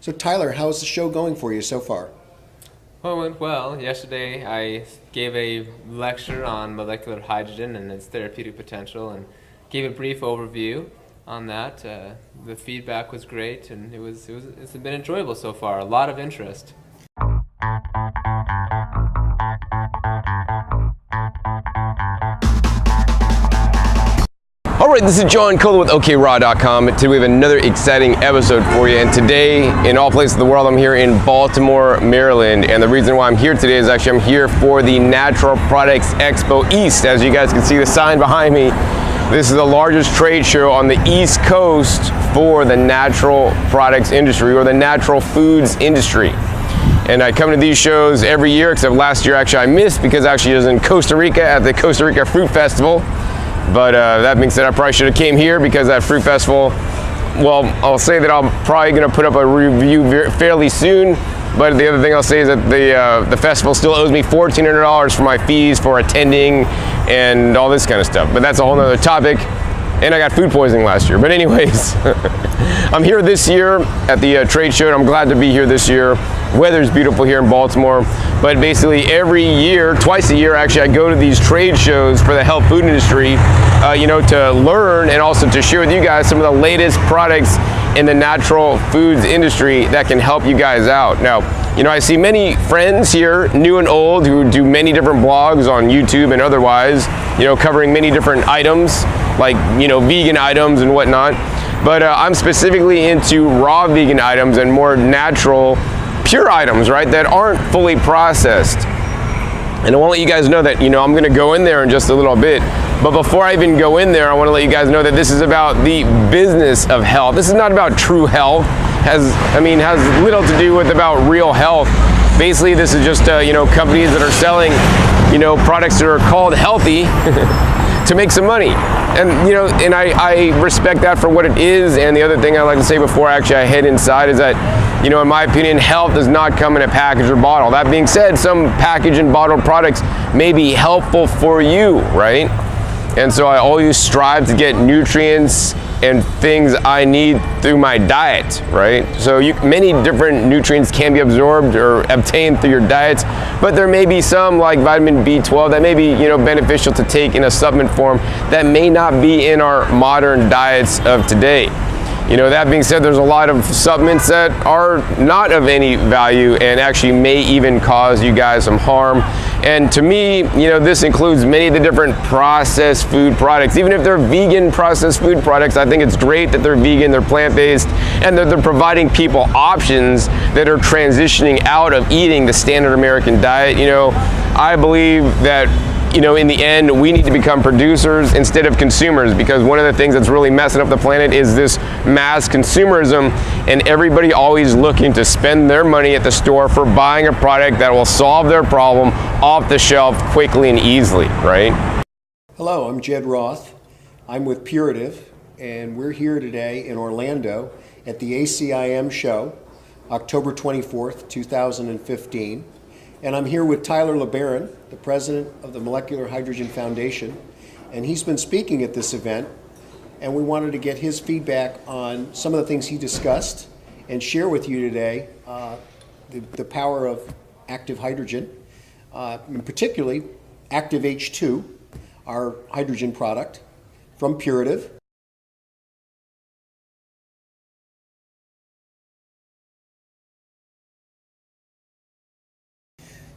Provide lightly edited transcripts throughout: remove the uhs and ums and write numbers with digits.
So Tyler, how's the show going for you so far? Well, it went well. Yesterday, I gave a lecture on molecular hydrogen and its therapeutic potential, and gave a brief overview on that. The feedback was great, and it's been enjoyable so far. A lot of interest. All right, this is John Kohler with OKRaw.com. Today we have another exciting episode for you. And today, in all places of the world, I'm here in Baltimore, Maryland. And the reason why I'm here today is actually I'm here for the Natural Products Expo East. As you guys can see the sign behind me, this is the largest trade show on the East Coast for the natural products industry, or the natural foods industry. And I come to these shows every year, except last year actually I missed because actually I was in Costa Rica at the Costa Rica Fruit Festival. But that being said, I probably should have came here because that fruit festival, well, I'll say that I'm probably going to put up a review fairly soon. But the other thing I'll say is that the festival still owes me $1,400 for my fees for attending and all this kind of stuff. But that's a whole other topic. And I got food poisoning last year. But anyways, I'm here this year at the trade show, and I'm glad to be here this year. Weather's beautiful here in Baltimore. But basically every year, twice a year actually, I go to these trade shows for the health food industry, to learn and also to share with you guys some of the latest products in the natural foods industry that can help you guys out. Now, I see many friends here, new and old, who do many different blogs on YouTube and otherwise, covering many different items, like, vegan items and whatnot. But I'm specifically into raw vegan items and more natural, pure items, right, that aren't fully processed. And I want to let you guys know that, I'm going to go in there in just a little bit. But before I even go in there, I want to let you guys know that this is about the business of health. This is not about true health. Has little to do with about real health. Basically, this is just, companies that are selling, products that are called healthy to make some money. And, and I respect that for what it is. And the other thing I'd like to say before actually I head inside is that, in my opinion, health does not come in a package or bottle. That being said, some packaged and bottled products may be helpful for you, right? And so I always strive to get nutrients and things I need through my diet, right? So many different nutrients can be absorbed or obtained through your diet, but there may be some, like vitamin B12, that may be beneficial to take in a supplement form that may not be in our modern diets of today. That being said, there's a lot of supplements that are not of any value and actually may even cause you guys some harm. And to me, this includes many of the different processed food products. Even if they're vegan processed food products, I think it's great that they're vegan, they're plant-based, and that they're providing people options that are transitioning out of eating the standard American diet. I believe that in the end, we need to become producers instead of consumers, because one of the things that's really messing up the planet is this mass consumerism, and everybody always looking to spend their money at the store for buying a product that will solve their problem off the shelf quickly and easily, right? Hello, I'm Jed Roth. I'm with Purative, and we're here today in Orlando at the ACIM show, October 24th, 2015. And I'm here with Tyler LeBaron, the president of the Molecular Hydrogen Foundation, and he's been speaking at this event, and we wanted to get his feedback on some of the things he discussed and share with you today the power of active hydrogen, and particularly Active H2, our hydrogen product from Purative.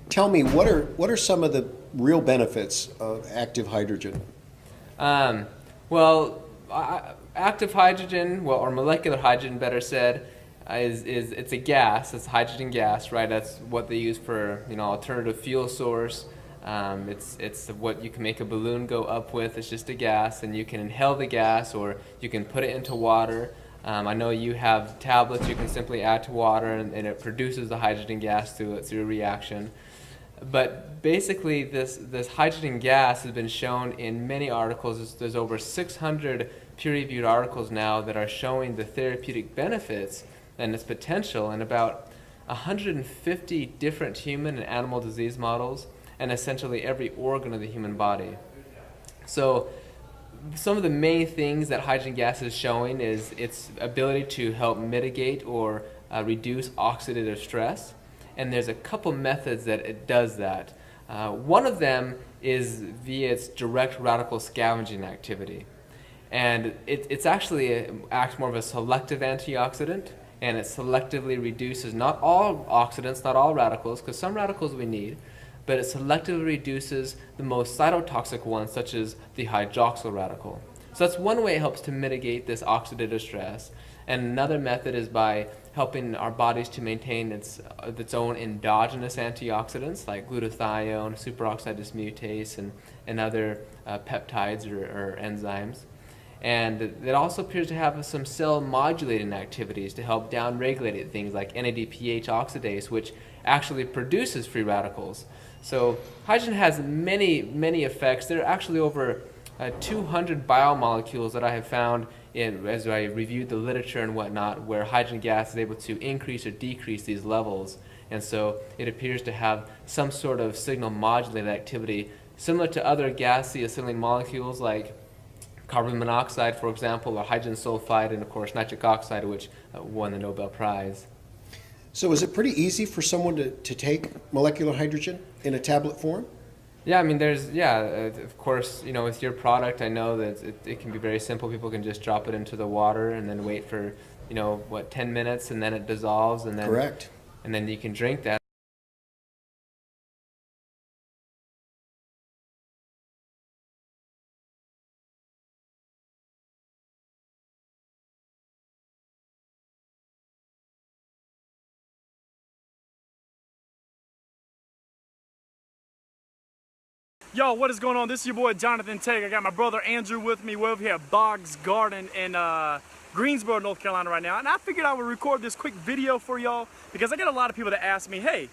Tell me, what are some of the real benefits of active hydrogen? Active hydrogen, or molecular hydrogen, better said, it's a gas. It's hydrogen gas, right? That's what they use for alternative fuel source. It's what you can make a balloon go up with. It's just a gas, and you can inhale the gas, or you can put it into water. I know you have tablets you can simply add to water, and it produces the hydrogen gas through a reaction. But basically, this hydrogen gas has been shown in many articles. There's over 600 peer-reviewed articles now that are showing the therapeutic benefits and its potential in about 150 different human and animal disease models, and essentially every organ of the human body. So some of the main things that hydrogen gas is showing is its ability to help mitigate or reduce oxidative stress, and there's a couple methods that it does that. One of them is via its direct radical scavenging activity. And it's actually acts more of a selective antioxidant, and it selectively reduces not all oxidants, not all radicals, because some radicals we need, but it selectively reduces the most cytotoxic ones, such as the hydroxyl radical. So that's one way it helps to mitigate this oxidative stress. And another method is by helping our bodies to maintain its own endogenous antioxidants like glutathione, superoxide dismutase, and other peptides or enzymes. And it also appears to have some cell modulating activities to help downregulate things like NADPH oxidase, which actually produces free radicals. So hydrogen has many, many effects. There are actually over 200 biomolecules that I have found as I reviewed the literature and whatnot, where hydrogen gas is able to increase or decrease these levels. And so it appears to have some sort of signal modulated activity similar to other gaseous signaling molecules like carbon monoxide, for example, or hydrogen sulfide, and of course nitric oxide, which won the Nobel Prize. So is it pretty easy for someone to take molecular hydrogen in a tablet form? Yeah, I mean, of course, with your product, I know that it can be very simple. People can just drop it into the water and then wait for, 10 minutes, and then it dissolves, and then Correct. And then you can drink that. Yo, what is going on? This is your boy Jonathan Tate. I got my brother Andrew with me. We're over here at Boggs Garden in Greensboro, North Carolina right now. And I figured I would record this quick video for y'all because I get a lot of people that ask me, hey,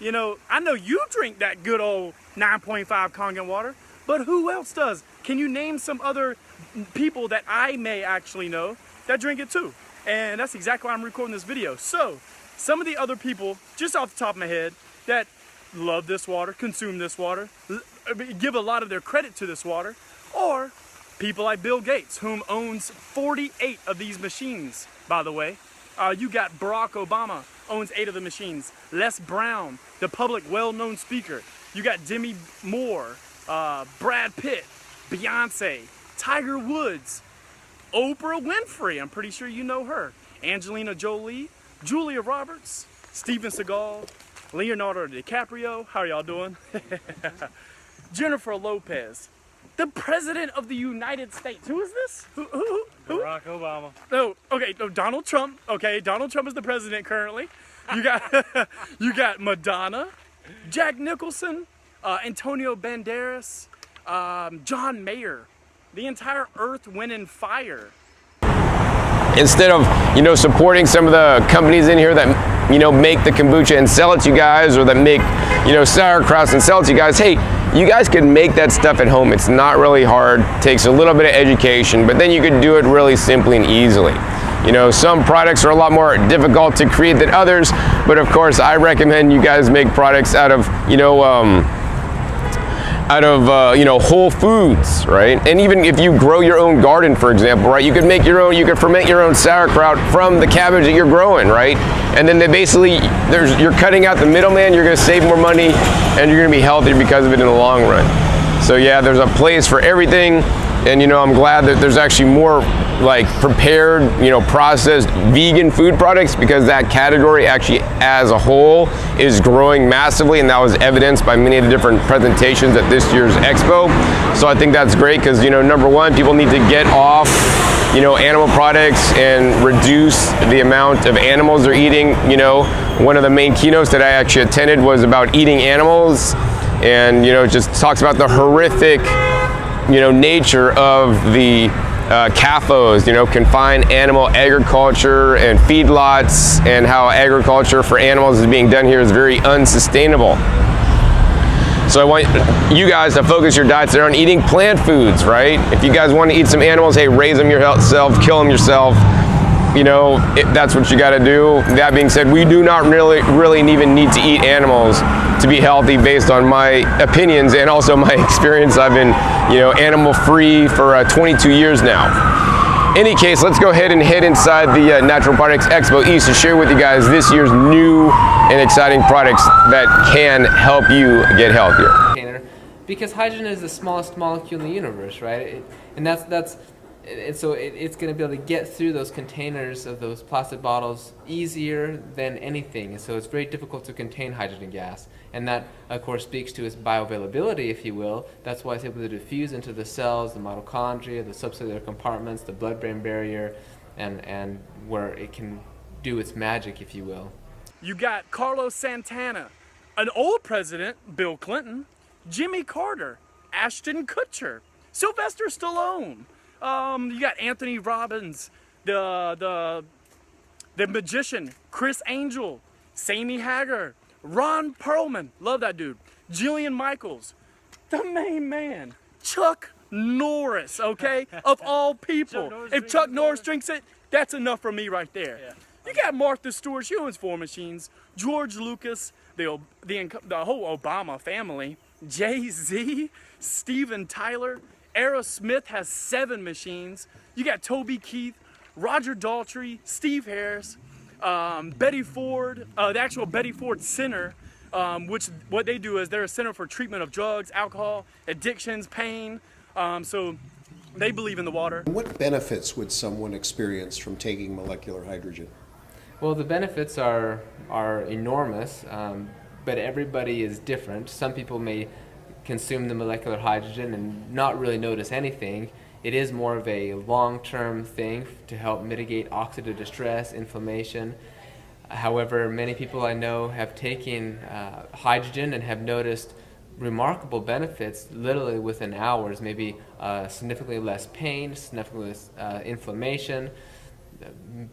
I know you drink that good old 9.5 Kangen water, but who else does? Can you name some other people that I may actually know that drink it too? And that's exactly why I'm recording this video. So, some of the other people, just off the top of my head, that love this water, consume this water, give a lot of their credit to this water, or people like Bill Gates, whom owns 48 of these machines, by the way. You got Barack Obama, owns 8 of the machines. Les Brown, the public well-known speaker. You got Demi Moore, Brad Pitt, Beyonce, Tiger Woods, Oprah Winfrey, I'm pretty sure you know her, Angelina Jolie, Julia Roberts, Steven Seagal, Leonardo DiCaprio, how are y'all doing? Jennifer Lopez, the President of the United States. Who is this? Who? Barack Obama. Oh, okay, no, Donald Trump. Okay, Donald Trump is the president currently. You got Madonna, Jack Nicholson, Antonio Banderas, John Mayer, the entire Earth, Wind, and Fire. Instead of supporting some of the companies in here that make the kombucha and sell it to you guys, or that make sauerkrauts and sell it to you guys, hey, you guys can make that stuff at home. It's not really hard, takes a little bit of education, but then you can do it really simply and easily. Some products are a lot more difficult to create than others, but of course I recommend you guys make products out of whole foods, right? And even if you grow your own garden, for example, right, you could ferment your own sauerkraut from the cabbage that you're growing, right? And then you're cutting out the middleman, you're gonna save more money, and you're gonna be healthier because of it in the long run. So yeah, there's a place for everything, and I'm glad that there's actually more like prepared, processed vegan food products, because that category actually as a whole is growing massively, and that was evidenced by many of the different presentations at this year's expo. So I think that's great because, number one, people need to get off, animal products and reduce the amount of animals they're eating. One of the main keynotes that I actually attended was about eating animals, and, it just talks about the horrific, nature of the CAFOs, confined animal agriculture and feedlots, and how agriculture for animals is being done here is very unsustainable. So I want you guys to focus your diets there on eating plant foods, right? If you guys want to eat some animals, hey, raise them yourself, kill them yourself. That's what you got to do. That being said, we do not really even need to eat animals to be healthy, based on my opinions and also my experience. I've been, animal free for 22 years now. any case, let's go ahead and head inside the Natural Products Expo East to share with you guys this year's new and exciting products that can help you get healthier. Because hydrogen is the smallest molecule in the universe, right? So it's going to be able to get through those containers of those plastic bottles easier than anything. So it's very difficult to contain hydrogen gas. And that, of course, speaks to its bioavailability, if you will. That's why it's able to diffuse into the cells, the mitochondria, the subcellular compartments, the blood-brain barrier, and where it can do its magic, if you will. You got Carlos Santana, an old president, Bill Clinton, Jimmy Carter, Ashton Kutcher, Sylvester Stallone. You got Anthony Robbins, the magician, Chris Angel, Sammy Hagar, Ron Perlman, love that dude, Jillian Michaels, the main man, Chuck Norris, okay, of all people. If Chuck Norris drinks it, that's enough for me right there. Yeah. You got Martha Stewart, she owns 4 machines, George Lucas, the whole Obama family, Jay-Z, Steven Tyler, Aerosmith has 7 machines. You got Toby Keith, Roger Daltrey, Steve Harris, Betty Ford, the actual Betty Ford Center, which what they do is they're a center for treatment of drugs, alcohol, addictions, pain. So they believe in the water. What benefits would someone experience from taking molecular hydrogen? Well, the benefits are enormous, but everybody is different. Some people may consume the molecular hydrogen and not really notice anything. It is more of a long-term thing to help mitigate oxidative distress, inflammation. However, many people I know have taken hydrogen and have noticed remarkable benefits literally within hours, maybe significantly less pain, significantly less inflammation.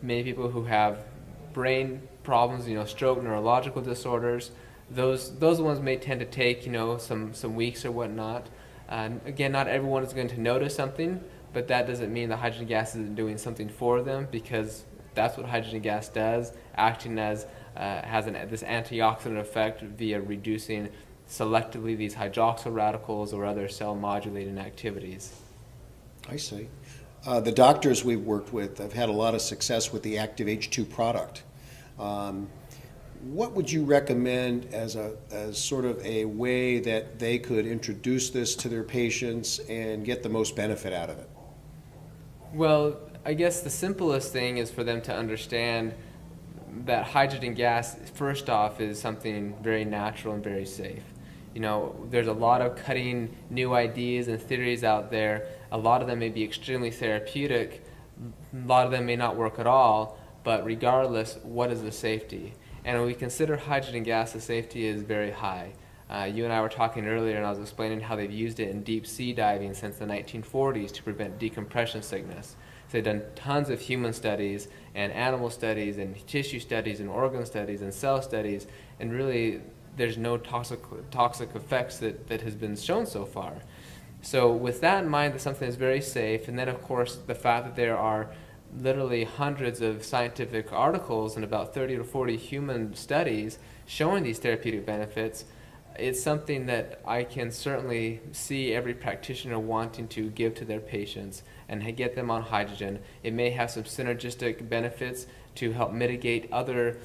Many people who have brain problems, stroke, neurological disorders, those ones may tend to take, some weeks or whatnot. Again, not everyone is going to notice something, but that doesn't mean the hydrogen gas isn't doing something for them, because that's what hydrogen gas does, acting as this antioxidant effect via reducing selectively these hydroxyl radicals or other cell modulating activities. I see. The doctors we've worked with have had a lot of success with the Active H2 product. What would you recommend as sort of a way that they could introduce this to their patients and get the most benefit out of it? Well, I guess the simplest thing is for them to understand that hydrogen gas, first off, is something very natural and very safe. There's a lot of cutting new ideas and theories out there. A lot of them may be extremely therapeutic. A lot of them may not work at all, but regardless, what is the safety? And when we consider hydrogen gas, the safety is very high. You and I were talking earlier, and I was explaining how they've used it in deep sea diving since the 1940s to prevent decompression sickness. So they've done tons of human studies and animal studies and tissue studies and organ studies and cell studies, and really there's no toxic effects that has been shown so far. So with that in mind, that's something that's very safe. And then, of course, the fact that there are literally hundreds of scientific articles and about 30 to 40 human studies showing these therapeutic benefits, it's something that I can certainly see every practitioner wanting to give to their patients and get them on hydrogen. It may have some synergistic benefits to help mitigate other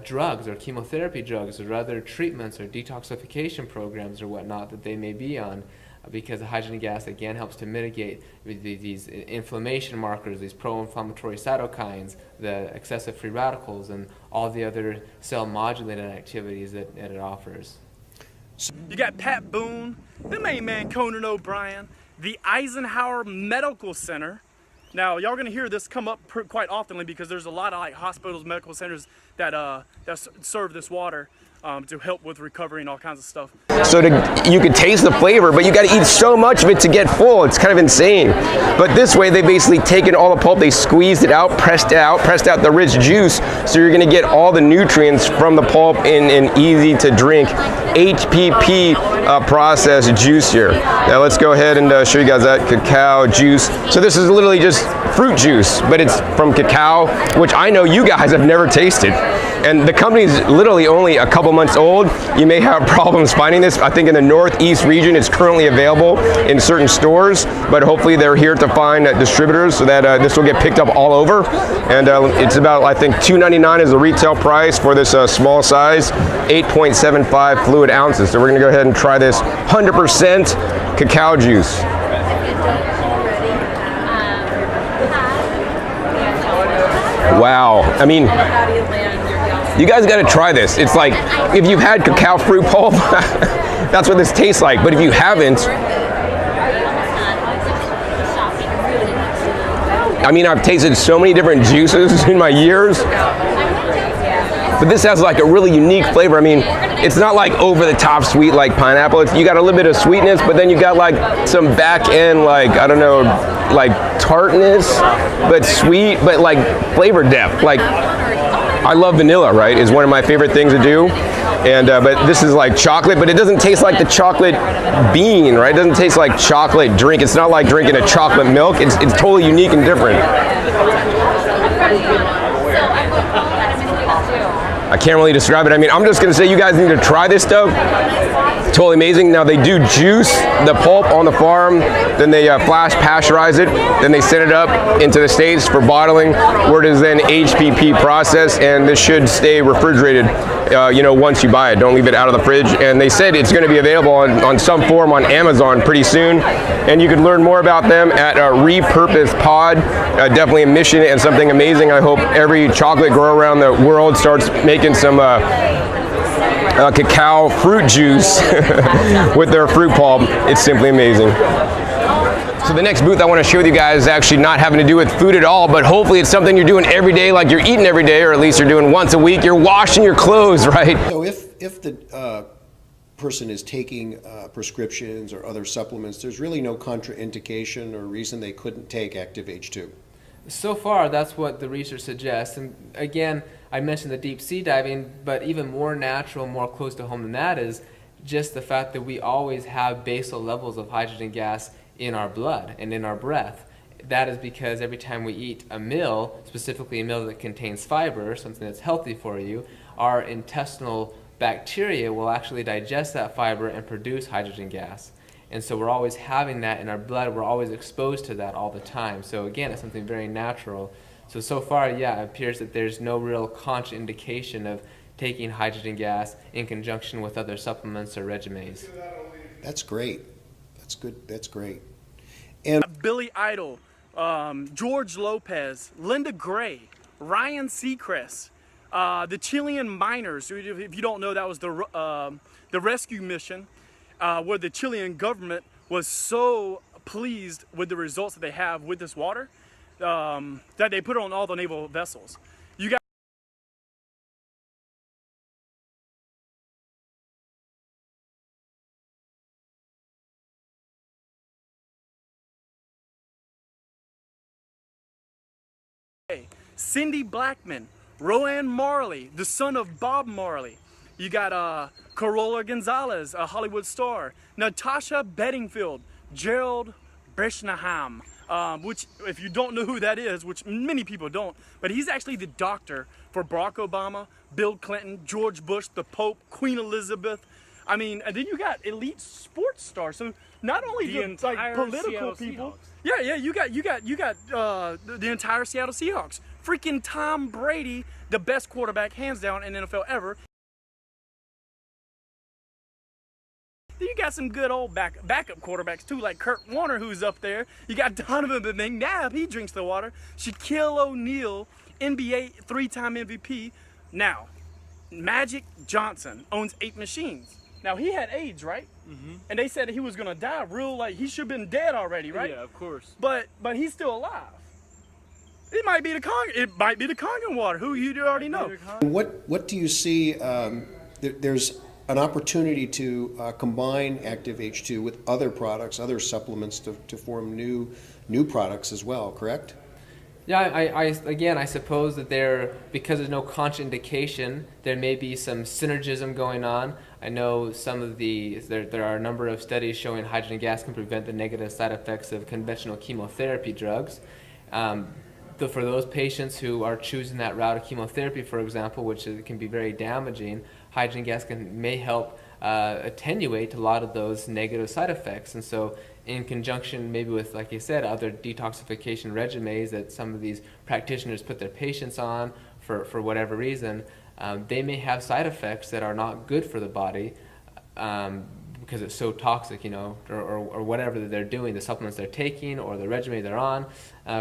drugs or chemotherapy drugs or other treatments or detoxification programs or whatnot that they may be on, because the hydrogen gas again helps to mitigate these inflammation markers, these pro-inflammatory cytokines, the excessive free radicals, and all the other cell modulating activities that it offers. You got Pat Boone, the main man Conan O'Brien, the Eisenhower Medical Center. Now, y'all gonna hear this come up quite oftenly because there's a lot of hospitals, medical centers that serve this water to help with recovery and all kinds of stuff. So you could taste the flavor, but you got to eat so much of it to get full. It's kind of insane. But this way, they basically taken all the pulp, they squeezed it out, pressed out the rich juice, so you're going to get all the nutrients from the pulp in an easy to drink HPP processed juice here. Now let's go ahead and show you guys that cacao juice. So this is literally just fruit juice, but it's from cacao, which I know you guys have never tasted. And the company's literally only a couple months old. You may have problems finding this. I think in the Northeast region it's currently available in certain stores, but hopefully they're here to find distributors so that this will get picked up all over. And it's about, I think, $2.99 is the retail price for this small size, 8.75 fluid ounces. So we're gonna go ahead and try this 100% cacao juice. Wow, I mean, you guys gotta try this. It's like, if you've had cacao fruit pulp, that's what this tastes like. But if you haven't, I mean, I've tasted so many different juices in my years, but this has like a really unique flavor. I mean, it's not like over the top sweet like pineapple. You got a little bit of sweetness, but then you got like some back end, like, I don't know, like tartness, but sweet, but like flavor depth. Like, I love vanilla, right? Is one of my favorite things to do. And but this is like chocolate, but it doesn't taste like the chocolate bean, right? It doesn't taste like chocolate drink. It's not like drinking a chocolate milk. It's totally unique and different. I can't really describe it. I mean, I'm just gonna say you guys need to try this stuff. Totally amazing. Now they do juice the pulp on the farm, then they flash pasteurize it, then they send it up into the States for bottling, where it is then HPP processed, and this should stay refrigerated, you know, once you buy it. Don't leave it out of the fridge. And they said it's gonna be available on some form on Amazon pretty soon. And you can learn more about them at Repurpose Pod. Definitely a mission and something amazing. I hope every chocolate grower around the world starts making some cacao fruit juice with their fruit pulp. It's simply amazing. So the next booth I want to share with you guys is actually not having to do with food at all, but hopefully it's something you're doing every day, like you're eating every day, or at least you're doing once a week. You're washing your clothes, right? So if the person is taking prescriptions or other supplements, there's really no contraindication or reason they couldn't take Active H2. So far, that's what the research suggests. And again, I mentioned the deep sea diving, but even more natural, more close to home than that is just the fact that we always have basal levels of hydrogen gas in our blood and in our breath. That is because every time we eat a meal, specifically a meal that contains fiber, something that's healthy for you, our intestinal bacteria will actually digest that fiber and produce hydrogen gas. And so we're always having that in our blood. We're always exposed to that all the time. So again, it's something very natural. So far, yeah, it appears that there's no real contraindication of taking hydrogen gas in conjunction with other supplements or regimens. That's great. That's good. That's great. Billy Idol, George Lopez, Linda Gray, Ryan Seacrest, the Chilean miners. If you don't know, that was the rescue mission where the Chilean government was so pleased with the results that they have with this water that they put it on all the naval vessels. You got Cindy Blackman, Rowan Marley, the son of Bob Marley. You got Carola Gonzalez, a Hollywood star. Natasha Bedingfield, Gerald Bresnahan, which, if you don't know who that is, which many people don't, but he's actually the doctor for Barack Obama, Bill Clinton, George Bush, the Pope, Queen Elizabeth. I mean, and then you got elite sports stars. So not only the like political Seattle people. Seahawks. Yeah, you got the entire Seattle Seahawks. Freaking Tom Brady, the best quarterback hands down in NFL ever. Then you got some good old backup quarterbacks too, like Kurt Warner, who's up there. You got Donovan McNabb, he drinks the water. Shaquille O'Neal, NBA 3-time MVP. Now, Magic Johnson owns 8 machines. Now, he had AIDS, right? Mm-hmm. And they said he was gonna die real, like he should have been dead already, right? Yeah, of course. But he's still alive. It might be the Kangen water. Who you already know. What do you see? There's an opportunity to combine Active H2 with other products, other supplements to form new products as well. Correct? Yeah, I suppose that because there's no contraindication, there may be some synergism going on. I know there are a number of studies showing hydrogen gas can prevent the negative side effects of conventional chemotherapy drugs. For those patients who are choosing that route of chemotherapy, for example, which can be very damaging, hydrogen gas may help attenuate a lot of those negative side effects. And so in conjunction maybe with, like you said, other detoxification regimens that some of these practitioners put their patients on for whatever reason, they may have side effects that are not good for the body because it's so toxic, or whatever that they're doing, the supplements they're taking or the regimen they're on.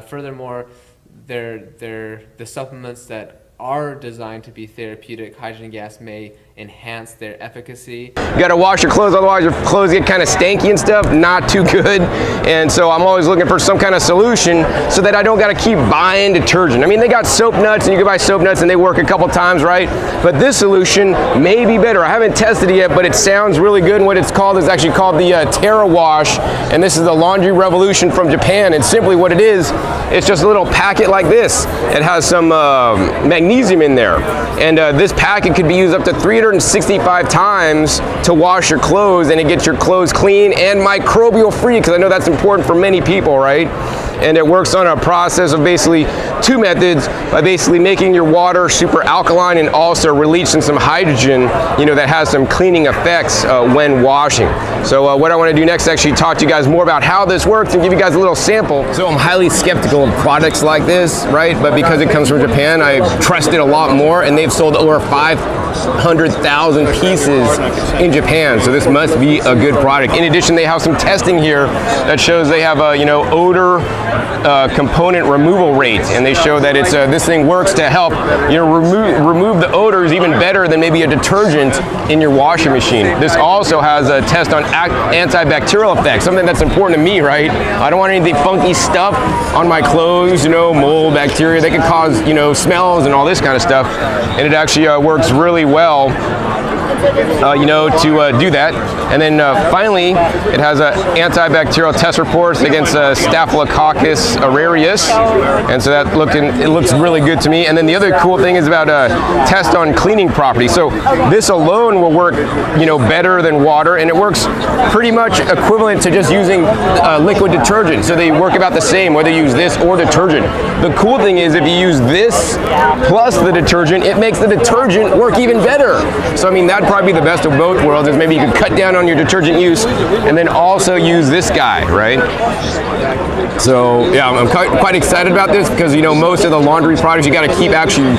Furthermore, the supplements that are designed to be therapeutic, hydrogen gas may enhance their efficacy. You gotta wash your clothes, otherwise your clothes get kind of stanky and stuff, not too good. And so I'm always looking for some kind of solution so that I don't gotta keep buying detergent. I mean, they got soap nuts and you can buy soap nuts and they work a couple times, right? But this solution may be better. I haven't tested it yet, but it sounds really good. And what it's called is actually called the Terra Wash. And this is the Laundry Revolution from Japan. And simply what it is, it's just a little packet like this. It has some magnesium in there. And this packet could be used up to 365 times to wash your clothes, and it gets your clothes clean and microbial free, because I know that's important for many people, right? And it works on a process of basically two methods, by basically making your water super alkaline and also releasing some hydrogen, that has some cleaning effects when washing. So what I want to do next is actually talk to you guys more about how this works and give you guys a little sample. So I'm highly skeptical of products like this, right? But because it comes from Japan, I trust it a lot more, and they've sold over 500,000 pieces in Japan. So this must be a good product. In addition, they have some testing here that shows they have a odor component removal rate, and they show that it's this thing works to help remove the odors even better than maybe a detergent in your washing machine. This also has a test on antibacterial effects, something that's important to me, right? I don't want anything funky stuff on my clothes, mold, bacteria. They can cause smells and all this kind of stuff, and it actually works really well to do that. And then finally, it has antibacterial test reports against Staphylococcus aureus, and so that looks really good to me. And then the other cool thing is about a test on cleaning properties. So this alone will work, better than water, and it works pretty much equivalent to just using liquid detergent. So they work about the same whether you use this or detergent. The cool thing is if you use this plus the detergent, it makes the detergent work even better. So I mean, that'd probably be the best of both worlds, is maybe you could cut down on your detergent use and then also use this guy, right? So yeah, I'm quite excited about this, because most of the laundry products you got to keep actually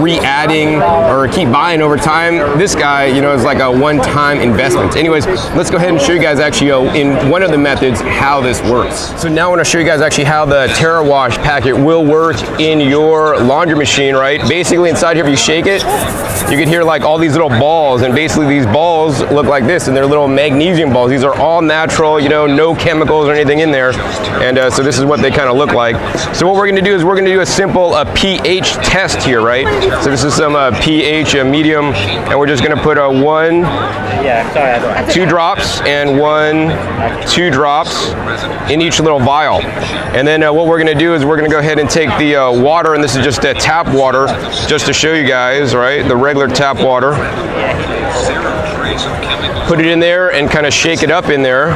re-adding or keep buying over time. This guy, is like a one-time investment. Anyways, let's go ahead and show you guys actually in one of the methods how this works. So now I want to show you guys actually how the Terra Wash packet will work in your laundry machine, right? Basically inside here, if you shake it, you can hear like all these little balls, and basically these balls look like this, and they're little magnesium balls. These are all natural, no chemicals or anything in there, and so this is what they kind of look like. So what we're going to do is we're going to do a simple pH test here, right? So this is some pH medium, and we're just going to put a 2 drops and 2 drops in each little vial. And then what we're going to do is we're going to go ahead and take the water, and this is just tap water, just to show you guys, right? The regular tap water. Put it in there and kind of shake it up in there.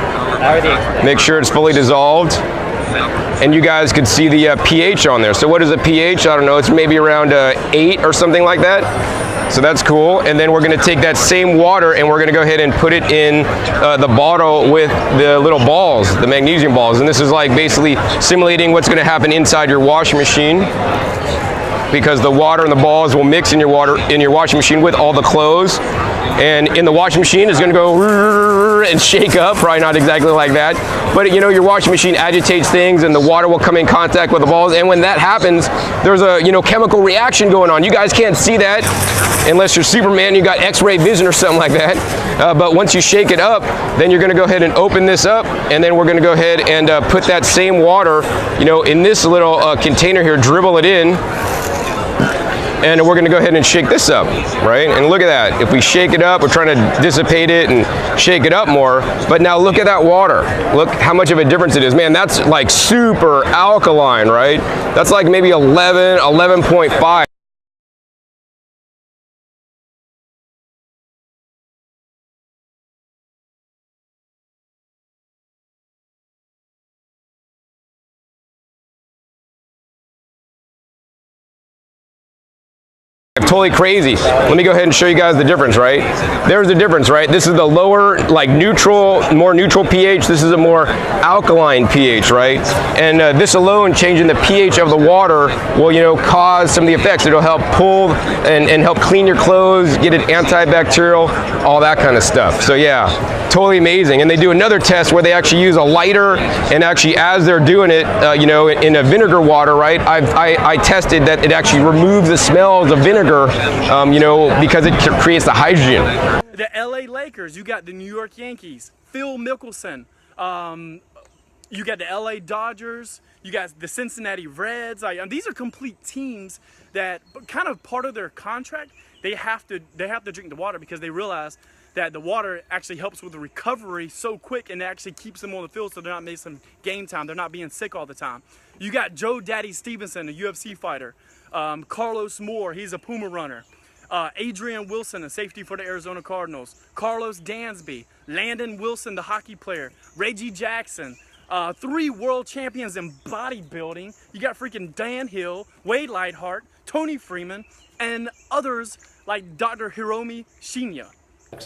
Make sure it's fully dissolved. And you guys could see the pH on there. So what is a pH? I don't know. It's maybe around 8 or something like that. So that's cool. And then we're going to take that same water and we're going to go ahead and put it in the bottle with the little balls, the magnesium balls. And this is like basically simulating what's going to happen inside your washing machine, because the water and the balls will mix in your washing machine with all the clothes. And in the washing machine is going to go and shake up, probably not exactly like that, but your washing machine agitates things and the water will come in contact with the balls, and when that happens, there's a chemical reaction going on. You guys can't see that unless you're Superman, you got X-ray vision or something like that, but once you shake it up, then you're going to go ahead and open this up, and then we're going to go ahead and put that same water in this little container here, dribble it in. And we're going to go ahead and shake this up, right? And look at that. If we shake it up, we're trying to dissipate it and shake it up more. But now look at that water. Look how much of a difference it is. Man, that's like super alkaline, right? That's like maybe 11, 11.5. Totally crazy. Let me go ahead and show you guys the difference, right? There's the difference, right? This is the lower, like neutral, more neutral pH. This is a more alkaline pH, right? And this alone, changing the pH of the water, will, you know, cause some of the effects. It'll help pull and help clean your clothes, get it antibacterial, all that kind of stuff. So yeah, totally amazing. And they do another test where they actually use a lighter, and actually as they're doing it, you know, in a vinegar water, right? I tested that it actually removes the smells of vinegar, you know, because it creates the hydrogen. The LA Lakers, you got the New York Yankees, Phil Mickelson, you got the LA Dodgers, you got the Cincinnati Reds. These are complete teams that, kind of part of their contract, they have to drink the water because they realize that the water actually helps with the recovery so quick, and it actually keeps them on the field so they're not missing game time. They're not being sick all the time. You got Joe Daddy Stevenson, a UFC fighter. Carlos Moore, he's a Puma runner. Adrian Wilson, a safety for the Arizona Cardinals. Carlos Dansby, Landon Wilson, the hockey player. Reggie Jackson, 3 world champions in bodybuilding. You got freaking Dan Hill, Wade Lightheart, Tony Freeman, and others like Dr. Hiromi Shinya.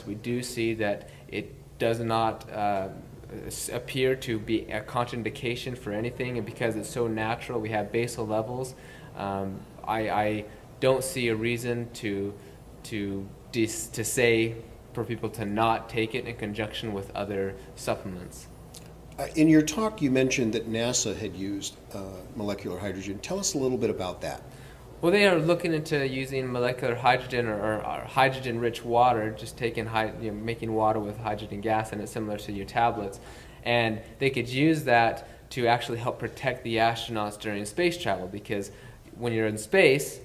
We do see that it does not appear to be a contraindication for anything, and because it's so natural, we have basal levels. I don't see a reason to say for people to not take it in conjunction with other supplements. In your talk, you mentioned that NASA had used molecular hydrogen. Tell us a little bit about that. Well, they are looking into using molecular hydrogen or hydrogen-rich water, just taking making water with hydrogen gas in it, similar to your tablets, and they could use that to actually help protect the astronauts during space travel, because when you're in space,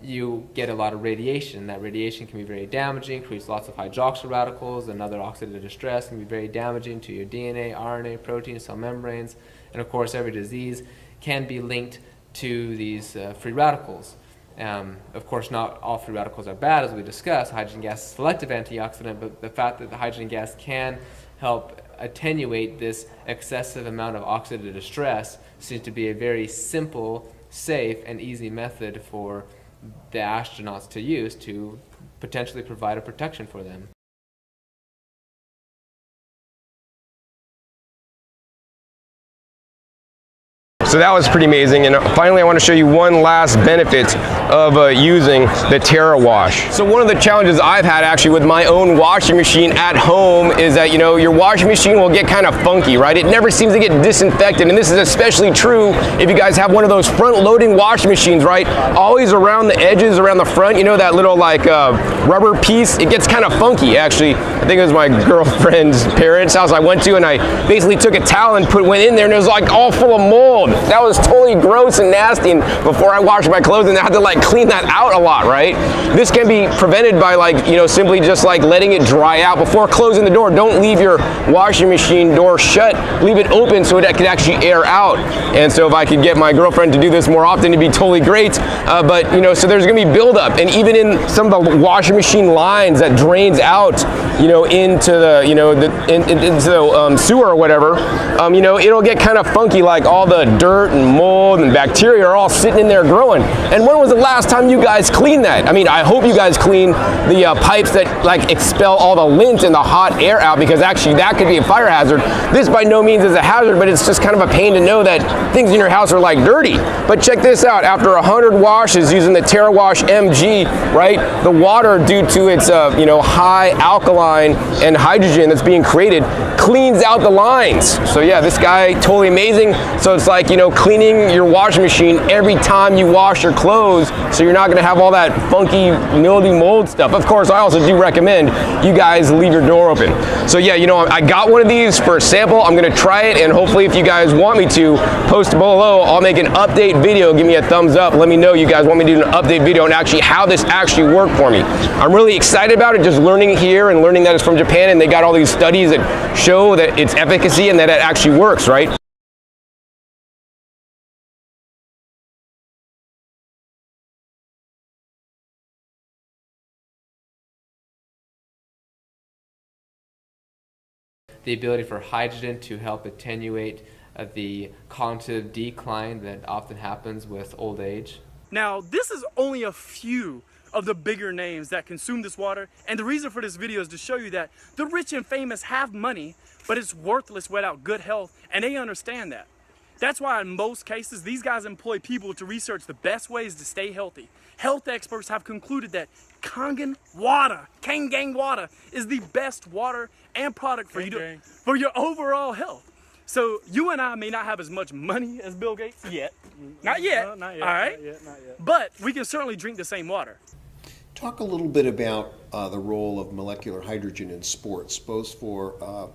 you get a lot of radiation. That radiation can be very damaging, creates lots of hydroxyl radicals and other oxidative stress, can be very damaging to your DNA, RNA, protein, cell membranes, and of course every disease can be linked to these free radicals. Of course, not all free radicals are bad, as we discussed. Hydrogen gas is a selective antioxidant, but the fact that the hydrogen gas can help attenuate this excessive amount of oxidative stress seems to be a very simple, safe, and easy method for the astronauts to use to potentially provide a protection for them. So that was pretty amazing. And finally, I want to show you one last benefit of using the Terra Wash. So one of the challenges I've had actually with my own washing machine at home is that, you know, your washing machine will get kind of funky, right? It never seems to get disinfected. And this is especially true if you guys have one of those front-loading washing machines, right? Always around the edges, around the front, you know, that little like rubber piece, it gets kind of funky actually. I think it was my girlfriend's parents' house I went to, and I basically took a towel and went in there, and it was like all full of mold. That was totally gross and nasty, and before I washed my clothes, and I had to like clean that out a lot, right? This can be prevented by, like, you know, simply just like letting it dry out before closing the door. Don't leave your washing machine door shut. Leave it open so it can actually air out. And so if I could get my girlfriend to do this more often, it'd be totally great. But, you know, so there's gonna be buildup, and even in some of the washing machine lines that drains out, you know, into the, you know, into the sewer or whatever, you know, it'll get kind of funky, like all the dirt and mold and bacteria are all sitting in there growing. And when was the last time you guys cleaned that? I mean, I hope you guys clean the pipes that like expel all the lint and the hot air out, because actually that could be a fire hazard. This by no means is a hazard, but it's just kind of a pain to know that things in your house are like dirty. But check this out, after 100 washes using the Terra Wash MG, right, the water, due to its you know, high alkaline and hydrogen that's being created, cleans out the lines. So yeah, this guy, totally amazing. So it's like, you know, cleaning your washing machine every time you wash your clothes, so you're not gonna have all that funky mildew mold stuff. Of course, I also do recommend you guys leave your door open. So yeah, you know, I got one of these for a sample. I'm gonna try it, and hopefully if you guys want me to, post below. I'll make an update video. Give me a thumbs up. Let me know you guys want me to do an update video on actually how this actually worked for me. I'm really excited about it, just learning here and learning that it's from Japan, and they got all these studies that show that its efficacy and that it actually works, right? The ability for hydrogen to help attenuate the cognitive decline that often happens with old age. Now, this is only a few of the bigger names that consume this water. And the reason for this video is to show you that the rich and famous have money, but it's worthless without good health, and they understand that. That's why in most cases, these guys employ people to research the best ways to stay healthy. Health experts have concluded that Kangen water is the best water and product for for your overall health. So you and I may not have as much money as Bill Gates yet. Not yet. No, not yet. All right. Not yet. But we can certainly drink the same water. Talk a little bit about the role of molecular hydrogen in sports, both for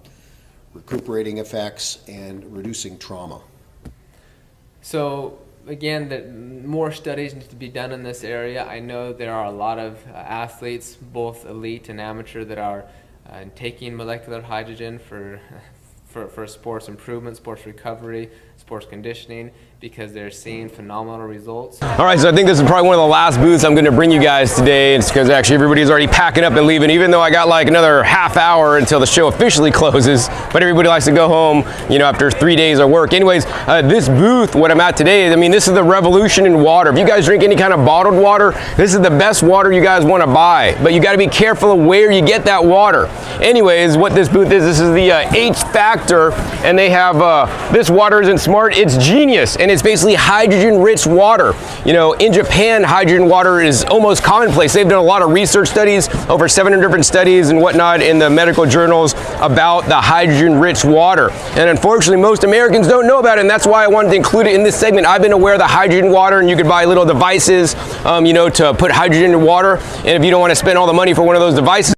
recuperating effects and reducing trauma. So again, more studies need to be done in this area. I know there are a lot of athletes, both elite and amateur, that are taking molecular hydrogen for sports improvement, sports recovery, sports conditioning, because they're seeing phenomenal results. All right, so I think this is probably one of the last booths I'm going to bring you guys today. It's because actually everybody's already packing up and leaving, even though I got like another half hour until the show officially closes. But everybody likes to go home, you know, after 3 days of work. Anyways, this booth, what I'm at today, I mean, this is the revolution in water. If you guys drink any kind of bottled water, this is the best water you guys want to buy. But you got to be careful of where you get that water. Anyways, what this booth is, this is the H Factor, and they have this water isn't smart, it's genius, and it's basically hydrogen-rich water. You know, in Japan, hydrogen water is almost commonplace. They've done a lot of research studies, over 700 different studies and whatnot in the medical journals about the hydrogen-rich water. And unfortunately, most Americans don't know about it, and that's why I wanted to include it in this segment. I've been aware of the hydrogen water, and you could buy little devices, you know, to put hydrogen in water. And if you don't want to spend all the money for one of those devices,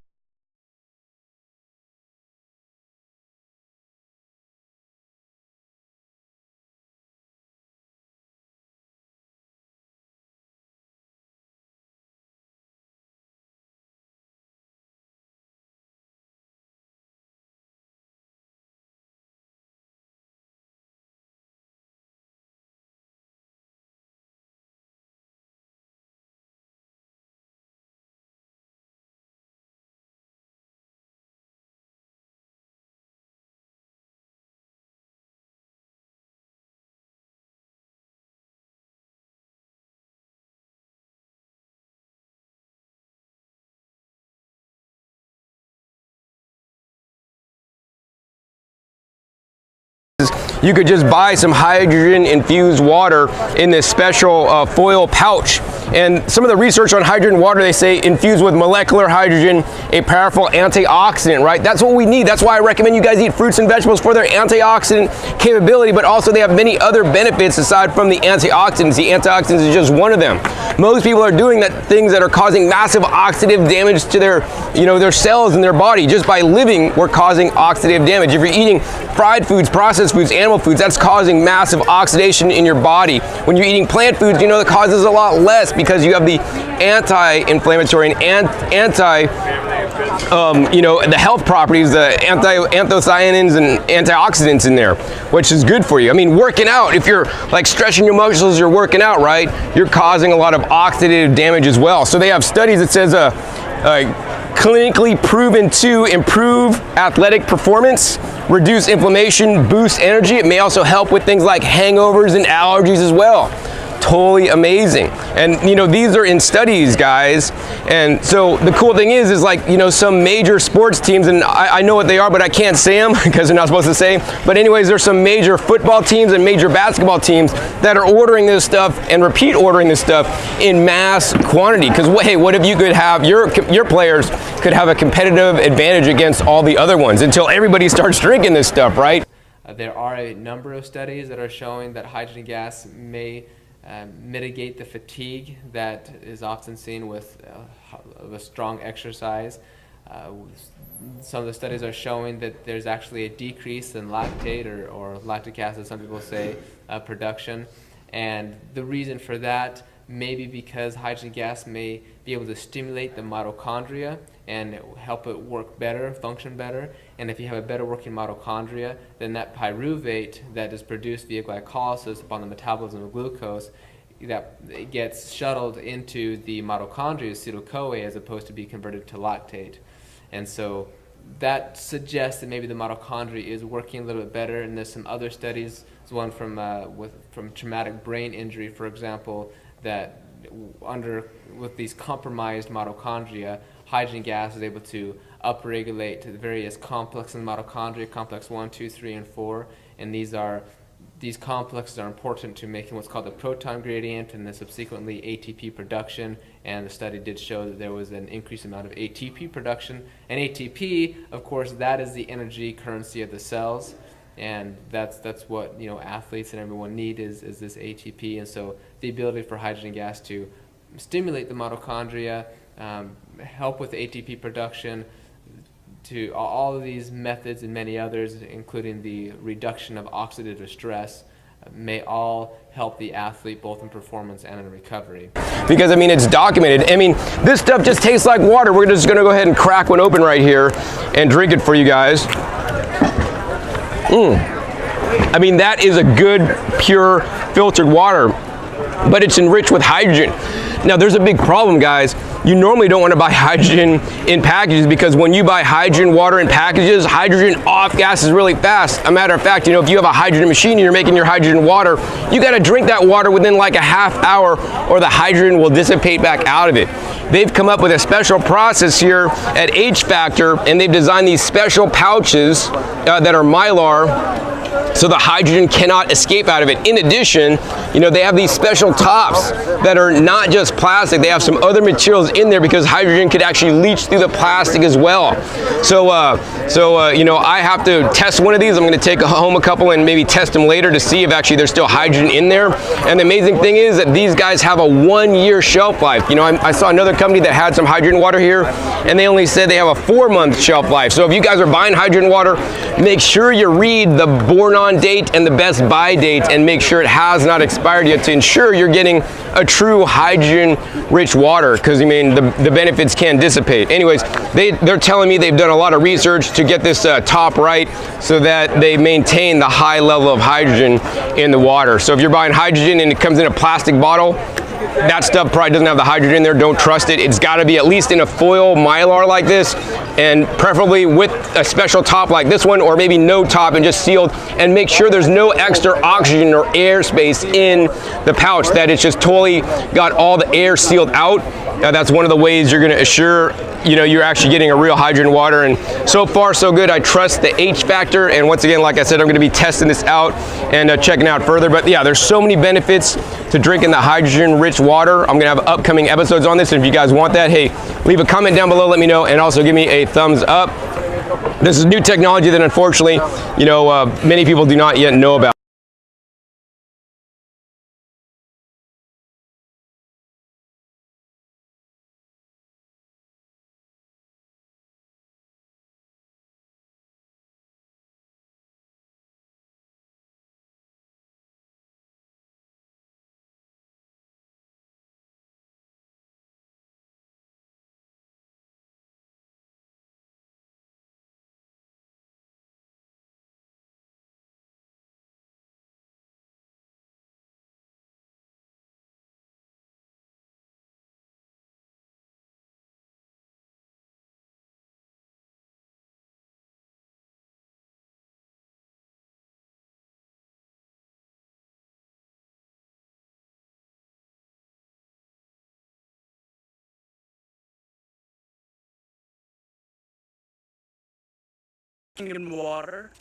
you could just buy some hydrogen infused water in this special foil pouch. And some of the research on hydrogen water, they say infused with molecular hydrogen, a powerful antioxidant, right? That's what we need. That's why I recommend you guys eat fruits and vegetables for their antioxidant capability, but also they have many other benefits aside from the antioxidants. The antioxidants is just one of them. Most people are doing things that are causing massive oxidative damage to their, you know, their cells in their body. Just by living, we're causing oxidative damage. If you're eating fried foods, processed foods, animal foods, that's causing massive oxidation in your body. When you're eating plant foods, you know, that causes a lot less because you have the anti-inflammatory and you know, the health properties, the anthocyanins and antioxidants in there, which is good for you. I mean, working out, if you're like stretching your muscles, you're working out, right? You're causing a lot of oxidative damage as well. So they have studies that says clinically proven to improve athletic performance, reduce inflammation, boost energy. It may also help with things like hangovers and allergies as well. Totally amazing. And you know, these are in studies, guys. And so the cool thing is like, you know, some major sports teams, and I know what they are, but I can't say them because they're not supposed to say. But anyways, there's some major football teams and major basketball teams that are ordering this stuff and repeat ordering this stuff in mass quantity. Because hey, what if you could have your players could have a competitive advantage against all the other ones until everybody starts drinking this stuff, right? There are a number of studies that are showing that hydrogen gas may mitigate the fatigue that is often seen with a strong exercise. Some of the studies are showing that there's actually a decrease in lactate or lactic acid, some people say, production. And the reason for that may be because hydrogen gas may be able to stimulate the mitochondria and help it work better, function better. And if you have a better working mitochondria, then that pyruvate that is produced via glycolysis upon the metabolism of glucose, that it gets shuttled into the mitochondria, acetyl-CoA, as opposed to be converted to lactate. And so that suggests that maybe the mitochondria is working a little bit better. And there's some other studies, there's one from traumatic brain injury, for example, that with these compromised mitochondria, hydrogen gas is able to upregulate to the various complexes in the mitochondria, complex 1, 2, 3, and 4, and these complexes are important to making what's called the proton gradient and then subsequently ATP production, and the study did show that there was an increased amount of ATP production. And ATP, of course, that is the energy currency of the cells, and that's what athletes and everyone need is this ATP. And so the ability for hydrogen gas to stimulate the mitochondria, help with ATP production, to all of these methods and many others, including the reduction of oxidative stress, may all help the athlete both in performance and in recovery. Because I mean, it's documented. I mean, this stuff just tastes like water. We're just gonna go ahead and crack one open right here and drink it for you guys. I mean, that is a good, pure, filtered water, but it's enriched with hydrogen. Now, there's a big problem, guys. You normally don't want to buy hydrogen in packages because when you buy hydrogen water in packages, hydrogen off gases really fast. A matter of fact, if you have a hydrogen machine and you're making your hydrogen water, you got to drink that water within like a half hour or the hydrogen will dissipate back out of it. They've come up with a special process here at H Factor, and they've designed these special pouches that are Mylar, so the hydrogen cannot escape out of it. In addition, they have these special tops that are not just plastic. They have some other materials in there because hydrogen could actually leach through the plastic as well. So I have to test one of these. I'm going to take home a couple and maybe test them later to see if actually there's still hydrogen in there. And the amazing thing is that these guys have a 1-year shelf life. I saw another company that had some hydrogen water here, and they only said they have a 4-month shelf life. So if you guys are buying hydrogen water, make sure you read the born on date and the best buy date and make sure it has not expired yet to ensure you're getting a true hydrogen rich water, because I mean the benefits can dissipate. Anyways, they're telling me they've done a lot of research to get this top right so that they maintain the high level of hydrogen in the water. So if you're buying hydrogen and it comes in a plastic bottle, that stuff probably doesn't have the hydrogen in there. Don't trust it. It's got to be at least in a foil Mylar like this, and preferably with a special top like this one, or maybe no top and just sealed, and make sure there's no extra oxygen or air space in the pouch, that it's just totally got all the air sealed out. That's one of the ways you're going to assure you're actually getting a real hydrogen water. And so far so good. I trust the H Factor, and once again, like I said, I'm going to be testing this out and checking out further. But yeah, there's so many benefits to drinking the hydrogen rich water. I'm going to have upcoming episodes on this, and if you guys want that, hey, leave a comment down below, let me know, and also give me a thumbs up. This is new technology that unfortunately many people do not yet know about. Kangen water.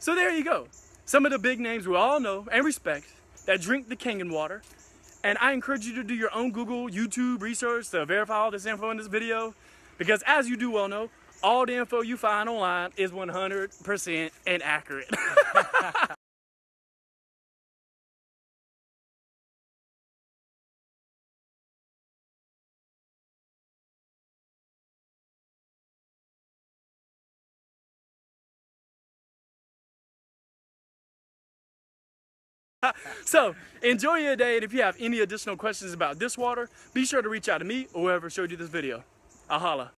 So there you go. Some of the big names we all know and respect that drink the Kangen water. And I encourage you to do your own Google, YouTube research to verify all this info in this video. Because as you do well know, all the info you find online is 100% inaccurate. So enjoy your day, and if you have any additional questions about this water, be sure to reach out to me or whoever showed you this video. I'll holla.